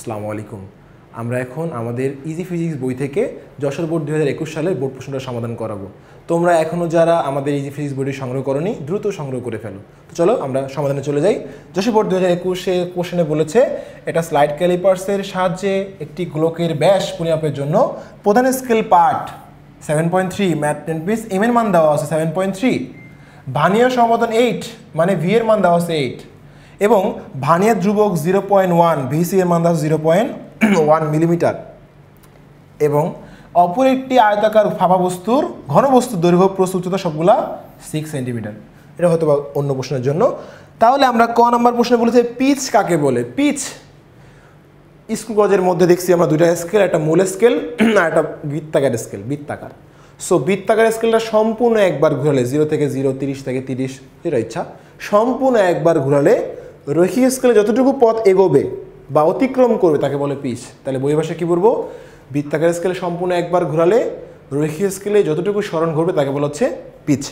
আসসালামু আলাইকুম। আমরা এখন আমাদের ইজি ফিজিক্স বই থেকে যশোর বোর্ড 2021 সালের বোর্ড প্রশ্নটা সমাধান করাবো। তোমরা এখনও যারা আমাদের ইজি ফিজিক্স বইটি সংগ্রহ করোনি দ্রুত সংগ্রহ করে ফেলো। তো চলো আমরা সমাধানে চলে যাই। যশোর বোর্ড 2021-এ কোশ্চেনে বলেছে এটা স্লাইড ক্যালিপার্সের সাহায্যে একটি গোলকের ব্যাস পরিমাপের জন্য প্রধান স্কেল পার্ট 7.3 ম্যাথ 10 পিস এম এর মান দেওয়া আছে 7.3, ভার্নিয়ার সমাধান 8 মানে ভি এর মান দেওয়া আছে 8 এবং ভার্নিয়ার ধ্রুবক 0.1 ভিসি এর মান দেওয়া 0.1 মিলিমিটার এবং অপর একটি আয়তাকার ফাঁপা বস্তুর ঘনবস্তুর দৈর্ঘ্য প্রস্থ উচ্চতা সবগুলা 6 সেন্টিমিটার। এটা হয়তো অন্য প্রশ্নের জন্য। তাহলে আমরা ক নাম্বার প্রশ্নে বলেছি পিচ কাকে বলে। পিচ স্কুল কলেজের মধ্যে দেখছি আমরা দুইটা স্কেল, একটা মূল স্কেল আর একটা বৃত্তাকার স্কেল। বৃত্তাকার বৃত্তাকার স্কেলটা সম্পূর্ণ একবার ঘুরালে 0 থেকে 0, 30 থেকে 30 যেটা ইচ্ছা সম্পূর্ণ একবার ঘুরালে রৈখিক স্কেলে যতটুকু পথ এগোবে বা অতিক্রম করবে তাকে বলে পিচ। তাহলে বই ভাষায় কী বলবো? বৃত্তাকার স্কেলে সম্পূর্ণ একবার ঘুরালে রৈখিক স্কেলে যতটুকু সরণ ঘুরবে তাকে বলা হচ্ছে পিচ।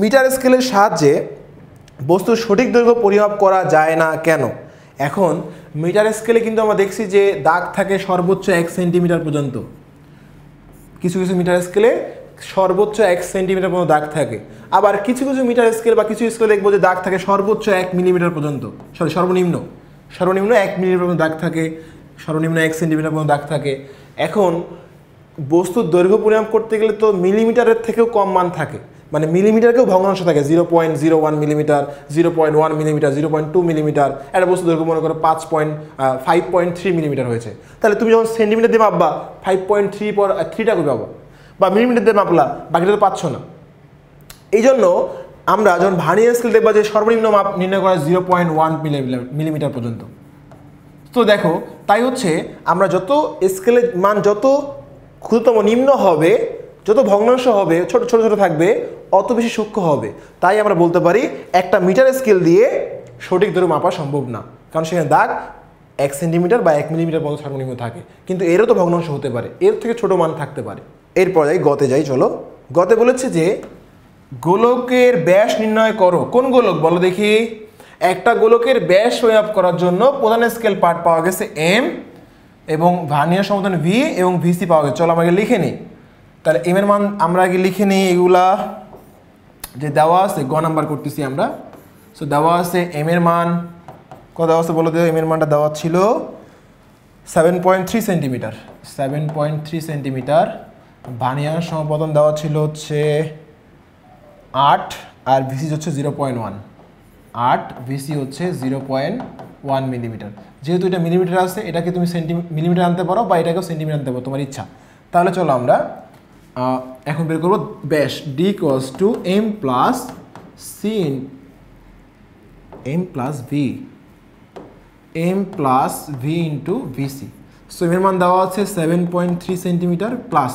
মিটার স্কেলের সাহায্যে বস্তুর সঠিক দৈর্ঘ্য পরিমাপ করা যায় না কেন? এখন মিটার স্কেলে কিন্তু আমরা দেখছি যে দাগ থাকে সর্বোচ্চ 1 সেন্টিমিটার পর্যন্ত। কিছু কিছু মিটার স্কেলে সর্বোচ্চ 1 সেন্টিমিটার পর্যন্ত দাগ থাকে, আবার কিছু কিছু মিটার স্কেল বা কিছু স্কেলে দেখবো যে দাগ থাকে সর্বোচ্চ 1 মিলিমিটার পর্যন্ত, সর্বনিম্ন 1 মিলিমিটার পর্যন্ত দাগ থাকে, সর্বনিম্ন 1 সেন্টিমিটার পর্যন্ত দাগ থাকে। এখন বস্তুর দৈর্ঘ্য পরিমাপ করতে গেলে তো মিলিমিটারের থেকেও কম মান থাকে, মানে মিলিমিটারকেও ভগ্নাংশ থাকে 0.01 মিলিমিটার, 0.1 মিলিমিটার, 0.2 মিলিমিটার। একটা বস্তু দৈর্ঘ্য মনে করো 5.3 মিলিমিটার হয়েছে, তাহলে তুমি যখন সেন্টিমিটার দিয়ে মাপবা 5.3 পর 3টা করে পাবো, বা মিলিমিটার দিয়ে মাপলা বাকিটা তো পাচ্ছ না। এই জন্য আমরা যখন ভার্নিয়ার স্কেল দেখবা যে সর্বনিম্ন মাপ নির্ণয় করা 0.1 মিলিমিটার পর্যন্ত। তো দেখো তাই হচ্ছে আমরা যত স্কেলের মান যত ক্ষুদ্রতম নিম্ন হবে, যত ভগ্নাংশ হবে ছোট ছোট ছোট থাকবে, অত বেশি সূক্ষ্ম হবে। তাই আমরা বলতে পারি একটা মিটার স্কেল দিয়ে সঠিক দৈর্ঘ্য মাপা সম্ভব না, কারণ সেখানে দাগ 1 সেন্টিমিটার বা 1 মিলিমিটার পর্যন্ত সর্বনিম্ন থাকে, কিন্তু এরও তো ভগ্নাংশ হতে পারে, এর থেকে ছোট মান থাকতে পারে। এরপর যাই গতে যাই। চলো গতে বলেছে যে গোলকের ব্যাস নির্ণয় করো। কোন গোলক বলো দেখি? একটা গোলকের ব্যাস পরিমাপ করার জন্য প্রধান স্কেল পার্ট পাওয়া গেছে এম এবং ভার্নিয়ার সমাধান ভি এবং ভিসি পাওয়া গেছে। চলো আমাকে লিখে নিই। তাহলে এম এর মান আমরা আগে লিখে নিই, এগুলা যে দেওয়া আছে গ নাম্বার করতেছি আমরা। সো দেওয়া আছে এম এর মান কত দেওয়া আছে বলো তো? এম এর মানটা দেওয়া ছিল 7.3 সেন্টিমিটার, 7.3 সেন্টিমিটার। ভার্নিয়ার সমাপতন দেওয়া ছিল হচ্ছে 8 আর ভিসি হচ্ছে 0.1, 8 ভিসি হচ্ছে 0.1 মিলিমিটার। যেহেতু এটা মিলিমিটার আছে, এটাকে তুমি মিলিমিটার আনতে পারো বা এটাকেও সেন্টিমিটার আনতে পারো, তোমার ইচ্ছা। তাহলে চলো আমরা এখন বের করবো ব্যাস। D equals to M plus C M plus V into VC. So এর মান দেওয়া আছে 7.3 সেন্টিমিটার প্লাস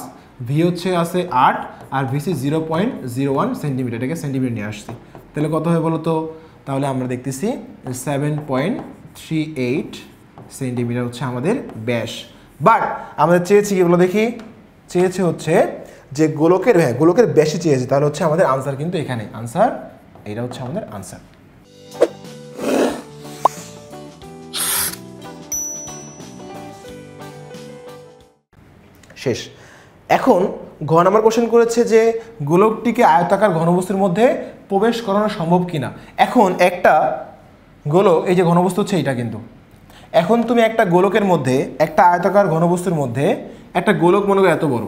ভি হচ্ছে আছে 8 আর ভিসি 0.01 সেন্টিমিটার। এটাকে সেন্টিমিটার নিয়ে আসছি, তাহলে কত হয় বলো তো? তাহলে আমরা দেখতেছি 7.38 সেন্টিমিটার হচ্ছে আমাদের ব্যাস। বাট আমাদের চেয়েছি কি বলো দেখি? চেয়েছে হচ্ছে যে গোলকের ব্যাসই চেয়েছে, তাহলে হচ্ছে আমাদের আনসার কিন্তু এখানে আনসার, এটা হচ্ছে আমাদের আনসার। শেষ। এখন ঘ নাম্বার কোশ্চেন করেছে যে গোলকটিকে আয়তাকার ঘনবস্তুর মধ্যে প্রবেশ করানো সম্ভব কিনা। এখন একটা গোলক, এই যে ঘনবস্তু হচ্ছে এটা, কিন্তু এখন তুমি একটা গোলকের মধ্যে, একটা আয়তাকার ঘনবস্তুর মধ্যে একটা গোলক মনে করো এত বড়,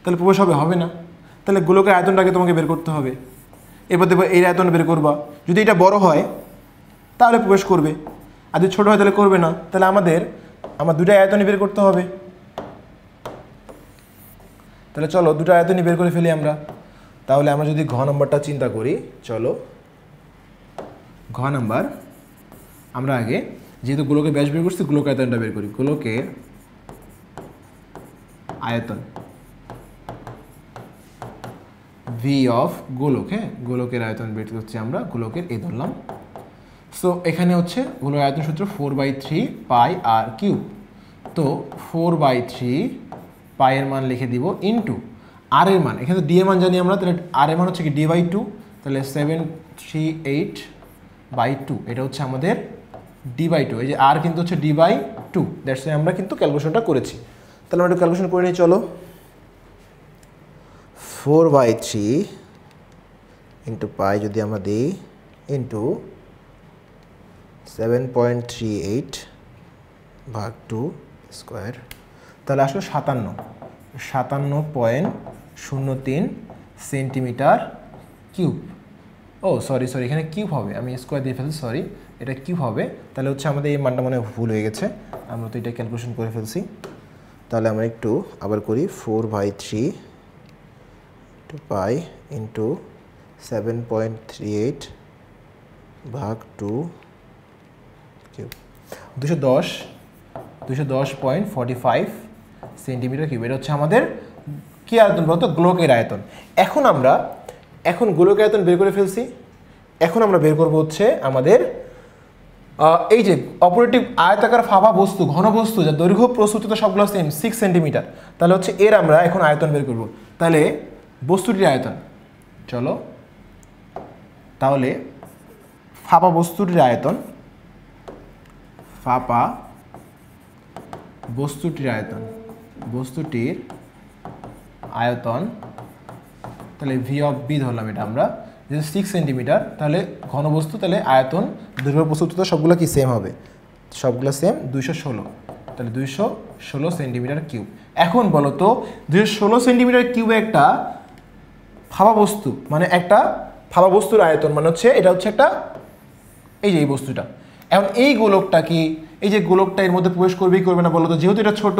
তাহলে প্রবেশ হবে না। তাহলে গোলকের আয়তনটাকে তোমাকে বের করতে হবে। এরপর দেখবো এই আয়তন বের করবা, যদি এটা বড় হয় তাহলে প্রবেশ করবে, আর যদি ছোটো হয় তাহলে করবে না। তাহলে আমার দুটো আয়তনই বের করতে হবে। তাহলে চলো দুটো আয়তনই বের করে ফেলি আমরা। তাহলে আমরা যদি ঘ নম্বরটা চিন্তা করি, চলো ঘ নাম্বার আমরা আগে যেহেতু গোলকের ব্যাস বের করছি, গোলক আয়তনটা বের করি। গোলকের আয়তন ভি অফ গোলক, হ্যাঁ গোলকের আয়তন বের করছি আমরা, গোলকের এই ধরলাম। সো এখানে হচ্ছে গোলকের আয়তন সূত্র 4/3 পাই আর কিউব। তো 4/3 পাই এর মান লিখে দিব ইন্টু আর এর মান, এখানে ডি এর মান জানি আমরা, তাহলে আর এর মান হচ্ছে কি d/2, তাহলে 738/2, এটা হচ্ছে আমাদের d/2, এই যে r কিন্তু হচ্ছে d/2, দ্যাটস আমরা কিন্তু ক্যালকুলেশনটা করেছি। তাহলে আমরা একটু ক্যালকুলেশন করে নিই, চলো। 4/3 ইন্টু পাই যদি আমরা দিই ইন্টু 7.38 ভাগ 2 স্কোয়ার, তাহলে আসলে 57.03 সেন্টিমিটার কিউব। ও সরি, এখানে কিউব হবে, আমি স্কোয়ার দিয়ে ফেলছি, সরি, এটা কিউব হবে। তাহলে হচ্ছে আমাদের এই মানটা মনে ভুল হয়ে গেছে, আমরা তো এটা ক্যালকুলেশন করে ফেলছি। তাহলে আমরা একটু আবার করি, 4/3 টু পাই ইন্টু 7.38 ভাগ 2 কিউব, 210.45 সেন্টিমিটার কিউব। এটা হচ্ছে আমাদের কী আয়তন বলতো? গোলকের আয়তন। এখন গোলকের আয়তন বের করে ফেলছি। এখন আমরা বের করবো হচ্ছে আমাদের এই যে অপারেটিভ আয়তাকার ফাঁপা বস্তু, ঘন বস্তু, যার দৈর্ঘ্য প্রস্তুততা সবগুলো সেম 6 সেন্টিমিটার। তাহলে হচ্ছে এর আমরা এখন আয়তন বের করব। তাহলে বস্তুটির আয়তন, চলো তাহলে ফাঁপা বস্তুটির আয়তন, বস্তুটির আয়তন, তাহলে ভি অফ বি ধরলাম এটা আমরা, যেহেতু 6 সেন্টিমিটার, তাহলে ঘনবস্তু, তাহলে আয়তন, দৈর্ঘ্য, প্রস্তুততা সবগুলো কি সেম হবে? সবগুলো সেম, 216, তাহলে 216 সেন্টিমিটার কিউব। এখন বলো তো 216 সেন্টিমিটার কিউবে একটা ফাঁপা বস্তু, মানে একটা ফাঁপা বস্তুর আয়তন মানে হচ্ছে এটা হচ্ছে একটা, এই যে এই বস্তুটা। এখন এই গোলকটা কি, এই যে গোলকটা এর মধ্যে প্রবেশ করবেই করবে না বলো তো? যেহেতু এটা ছোট,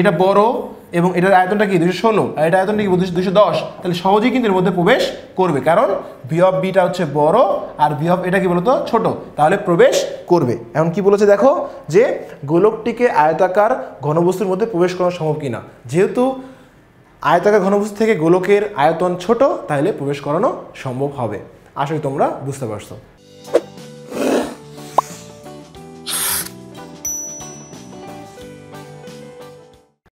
এটা বড়, এবং এটার আয়তনটা কি 216, আর এটা আয়তনটা কি 210, তাহলে সহজেই কিন্তু এর মধ্যে প্রবেশ করবে, কারণ ভি অফ বিটা হচ্ছে বড় আর ভি অফ এটা কি বলতো? ছোট, তাহলে প্রবেশ করবে। এখন কি বলেছে দেখো, যে গোলকটিকে আয়তাকার ঘনবস্তুর মধ্যে প্রবেশ করা সম্ভব কিনা। যেহেতু আয়তাকার ঘনবস্তু থেকে গোলকের আয়তন ছোট, তাহলে প্রবেশ করানো সম্ভব হবে। আশা করি তোমরা বুঝতে পারছো।